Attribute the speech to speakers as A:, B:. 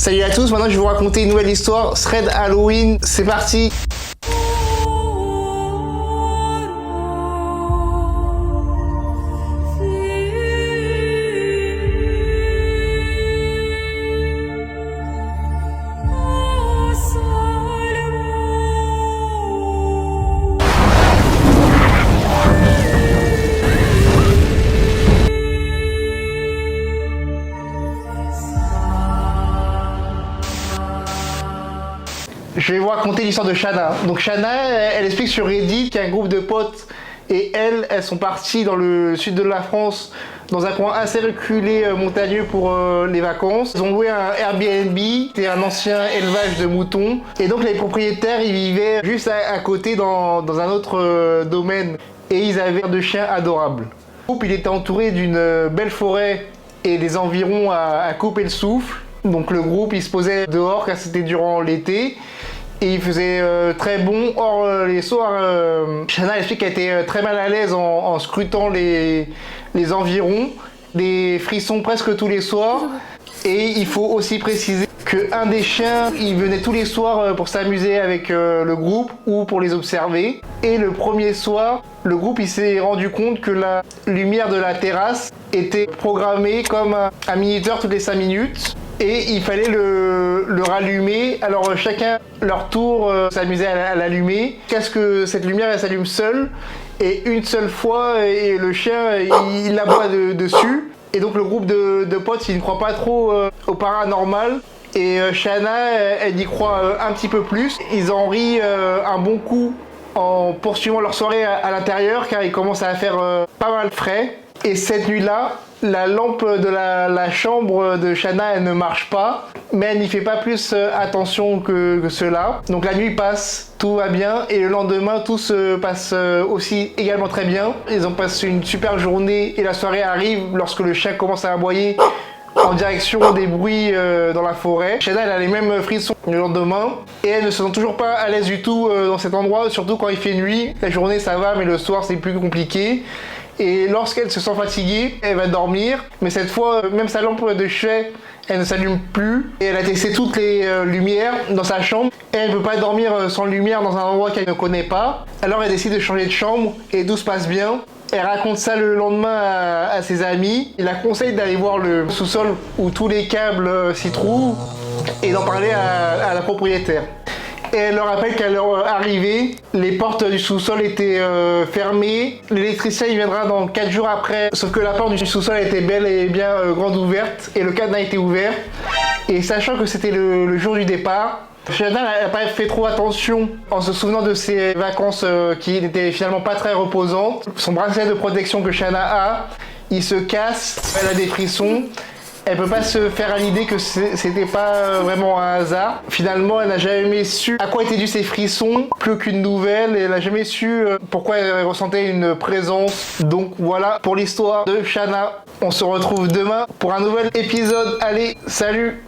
A: Salut à tous, maintenant je vais vous raconter une nouvelle histoire, Thread Halloween, c'est parti. Je vais vous raconter l'histoire de Shanna. Donc Shanna, elle explique sur Reddit qu'il y a un groupe de potes et elles sont parties dans le sud de la France, dans un coin assez reculé montagneux pour les vacances. Ils ont loué un Airbnb, c'était un ancien élevage de moutons. Et donc les propriétaires, ils vivaient juste à côté dans un autre domaine. Et ils avaient de chiens adorables. Le groupe, il était entouré d'une belle forêt et des environs à couper le souffle. Donc le groupe, il se posait dehors car c'était durant l'été. Et il faisait très bon. Or, les soirs, Shanna explique qu'elle était très mal à l'aise en scrutant les environs. Des frissons presque tous les soirs. Et il faut aussi préciser qu'un des chiens, il venait tous les soirs pour s'amuser avec le groupe ou pour les observer. Et le premier soir, le groupe il s'est rendu compte que la lumière de la terrasse était programmée comme un minuteur toutes les 5 minutes. Et il fallait le rallumer. Alors chacun leur tour s'amusait à l'allumer. Qu'est-ce que cette lumière elle s'allume seule. Et une seule fois, et le chien il aboie dessus. Et donc le groupe de potes il ne croit pas trop au paranormal. Et Shanna elle y croit un petit peu plus. Ils en rient un bon coup en poursuivant leur soirée à l'intérieur car il commence à faire pas mal frais. Et cette nuit-là, la lampe de la chambre de Shanna, elle ne marche pas, mais elle n'y fait pas plus attention que cela. Donc la nuit passe, tout va bien, et le lendemain, tout se passe aussi également très bien. Ils ont passé une super journée, et la soirée arrive lorsque le chien commence à aboyer en direction des bruits dans la forêt. Shanna, elle a les mêmes frissons le lendemain, et elle ne se sent toujours pas à l'aise du tout dans cet endroit, surtout quand il fait nuit. La journée, ça va, mais le soir, c'est plus compliqué. Et lorsqu'elle se sent fatiguée, elle va dormir. Mais cette fois, même sa lampe de chevet, elle ne s'allume plus. Et elle a testé toutes les lumières dans sa chambre. Et elle ne peut pas dormir sans lumière dans un endroit qu'elle ne connaît pas. Alors elle décide de changer de chambre et tout se passe bien. Elle raconte ça le lendemain à ses amis. Il la conseille d'aller voir le sous-sol où tous les câbles s'y trouvent et d'en parler à la propriétaire. Et elle leur rappelle qu'à leur arrivée, les portes du sous-sol étaient fermées. L'électricien il viendra dans 4 jours après. Sauf que la porte du sous-sol était belle et bien grande ouverte. Et le cadenas était ouvert. Et sachant que c'était le jour du départ, Shanna n'a pas fait trop attention en se souvenant de ses vacances qui n'étaient finalement pas très reposantes. Son bracelet de protection que Shanna a, il se casse, elle a des frissons. Elle peut pas se faire à l'idée que c'était pas vraiment un hasard. Finalement, elle n'a jamais su à quoi étaient dus ces frissons, plus aucune nouvelle, et elle n'a jamais su pourquoi elle ressentait une présence. Donc voilà pour l'histoire de Shanna. On se retrouve demain pour un nouvel épisode. Allez, salut!